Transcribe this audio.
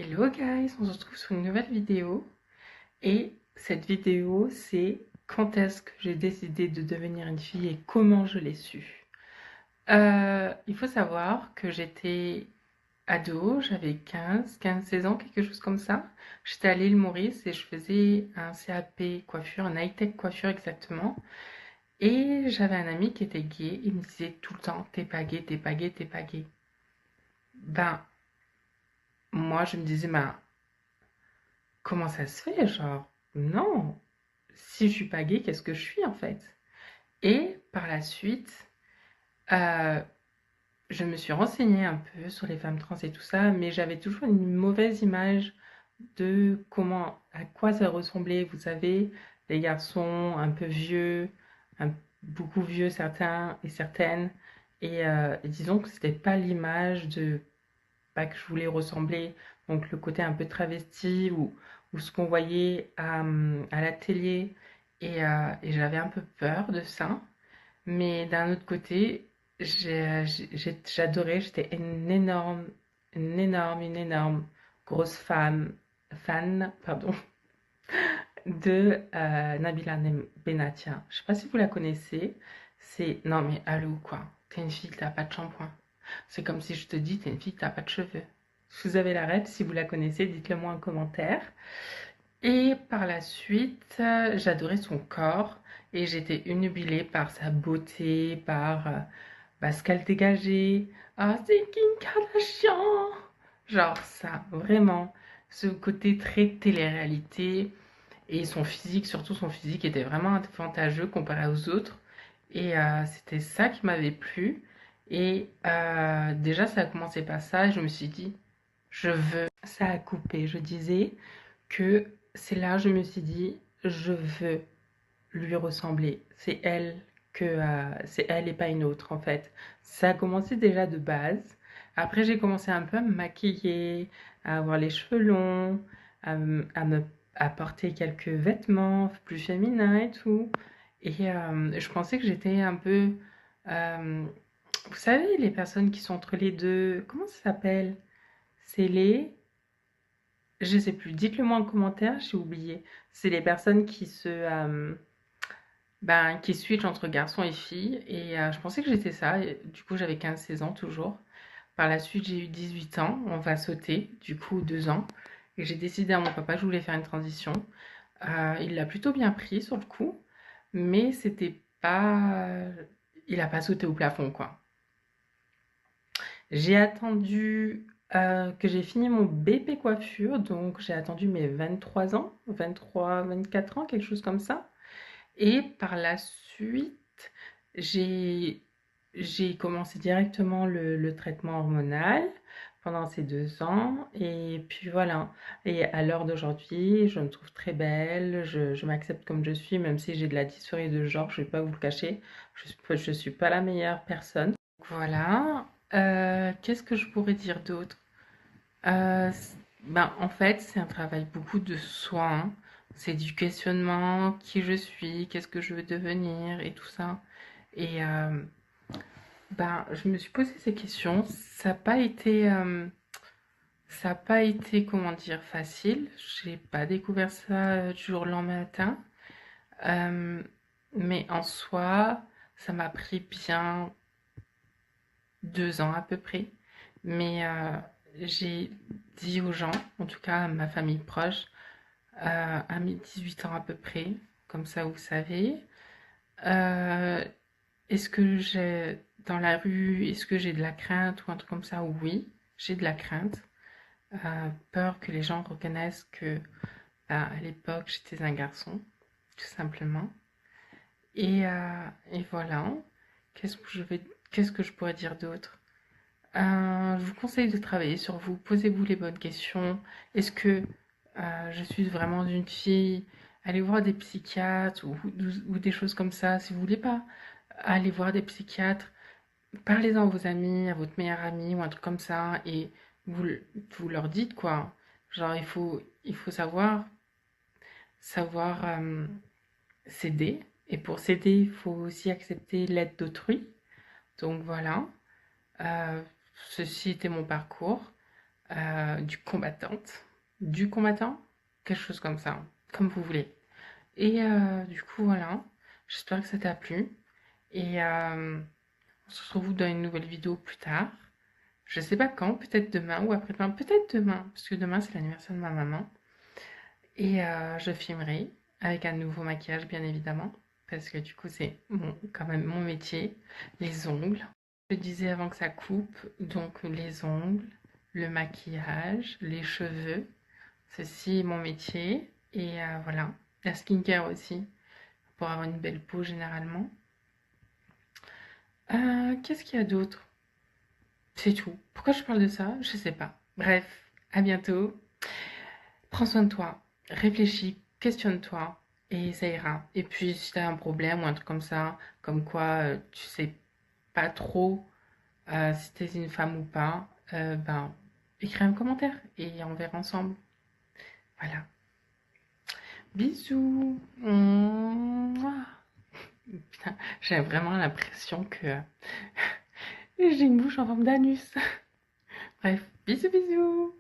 Hello guys, on se retrouve sur une nouvelle vidéo et cette vidéo c'est quand est-ce que j'ai décidé de devenir une fille et comment je l'ai su. Il faut savoir que j'étais ado, j'avais 16 ans, quelque chose comme ça. J'étais à l'île Maurice et je faisais un CAP coiffure, un high-tech coiffure exactement. Et j'avais un ami qui était gay, il me disait tout le temps t'es pas gay, t'es pas gay, t'es pas gay. Ben, moi je me disais, ben, comment ça se fait? Genre, non, si je suis pas gay, qu'est-ce que je suis en fait? Et par la suite, euh, je me suis renseignée un peu sur les femmes trans et tout ça, mais j'avais toujours une mauvaise image de à quoi ça ressemblait. Vous savez, les garçons un peu vieux, beaucoup vieux certains et certaines, et disons que c'était pas l'image de pas que je voulais ressembler, donc le côté un peu travesti ou ce qu'on voyait à la télé, et j'avais un peu peur de ça. Mais d'un autre côté, j'adorais, j'étais une énorme grosse fan, pardon, de Nabila Benatia. Je sais pas si vous la connaissez. C'est, non mais allô quoi, t'es une fille, t'as pas de shampoing. C'est comme si je te dis, t'es une fille, t'as pas de cheveux. Si vous avez la ref, si vous la connaissez, dites-le moi en commentaire. Et par la suite, j'adorais son corps et j'étais unnubilée par sa beauté, par ce qu'elle dégageait. Ah, c'est Kim Kardashian! Genre ça, vraiment. Ce côté très télé-réalité et son physique, surtout son physique, était vraiment avantageux comparé aux autres. Et c'était ça qui m'avait plu. Et déjà, ça a commencé par ça. Et je me suis dit, je veux. Ça a coupé. Je disais que c'est là, je me suis dit, je veux lui ressembler. C'est elle et pas une autre, en fait. Ça a commencé déjà de base. Après, j'ai commencé un peu à me maquiller, à avoir les cheveux longs, à me à porter quelques vêtements plus féminins et tout. Et je pensais que j'étais un peu... euh, vous savez, les personnes qui sont entre les deux, comment ça s'appelle? C'est les... Je sais plus, dites-le moi en commentaire, j'ai oublié. C'est les personnes qui switchent entre garçons et filles. Et je pensais que j'étais ça. Et du coup, j'avais 15-16 ans toujours. Par la suite, j'ai eu 18 ans. On va sauter, du coup, 2 ans. Et j'ai décidé à mon papa que je voulais faire une transition. Il l'a plutôt bien pris sur le coup. Mais c'était pas... Il a pas sauté au plafond, quoi. J'ai attendu que j'ai fini mon BP coiffure. Donc, j'ai attendu mes 23 ans. 23, 24 ans, quelque chose comme ça. Et par la suite, j'ai j'ai commencé directement le traitement hormonal pendant ces 2 ans. Et puis voilà. Et à l'heure d'aujourd'hui, je me trouve très belle. Je m'accepte comme je suis, même si j'ai de la dysphorie de genre, je vais pas vous le cacher. Je suis pas la meilleure personne. Voilà. Qu'est-ce que je pourrais dire d'autre? Ben, en fait, c'est un travail beaucoup de soi, hein. C'est du questionnement, qui je suis, qu'est-ce que je veux devenir et tout ça. Et ben, je me suis posé ces questions. Ça n'a pas été, comment dire, facile. J'ai pas découvert ça du jour au lendemain matin. Euh, mais en soi, ça m'a pris bien 2 ans à peu près. Mais j'ai dit aux gens, en tout cas à ma famille proche, à mes 18 ans à peu près, comme ça vous savez. Euh, Est-ce que j'ai dans la rue, est-ce que j'ai de la crainte ou un truc comme ça? Oui, j'ai de la crainte. Peur que les gens reconnaissent que à l'époque j'étais un garçon, tout simplement. Et voilà. Qu'est-ce que je vais, qu'est-ce que je pourrais dire d'autre? Je vous conseille de travailler sur vous. Posez-vous les bonnes questions. Est-ce que je suis vraiment une fille? Allez voir des psychiatres ou des choses comme ça. Si vous voulez pas aller voir des psychiatres, parlez-en à vos amis, à votre meilleur ami ou un truc comme ça, et vous, vous leur dites quoi. Genre, il faut savoir s'aider. Et pour s'aider, il faut aussi accepter l'aide d'autrui. Donc voilà. Euh, Ceci était mon parcours. du combattante, du combattant, quelque chose comme ça, comme vous voulez. Et du coup, voilà, j'espère que ça t'a plu. Et on se retrouve dans une nouvelle vidéo plus tard. Je sais pas quand, peut-être demain ou après-demain, peut-être demain, parce que demain c'est l'anniversaire de ma maman. Et je filmerai avec un nouveau maquillage, bien évidemment, parce que du coup c'est quand même mon métier, les ongles. Je disais avant que ça coupe, donc les ongles, le maquillage, les cheveux, ceci est mon métier. Et voilà, la skincare aussi, pour avoir une belle peau généralement. Qu'est-ce qu'il y a d'autre? C'est tout. Pourquoi je parle de ça? Je sais pas. Bref, à bientôt. Prends soin de toi. Réfléchis, questionne-toi et ça ira. Et puis si t'as un problème ou un truc comme ça, comme quoi tu sais pas trop si t'es une femme ou pas, ben écris un commentaire et on verra ensemble. Voilà. Bisous. Mouah. Putain, j'ai vraiment l'impression que j'ai une bouche en forme d'anus. Bref, bisous bisous.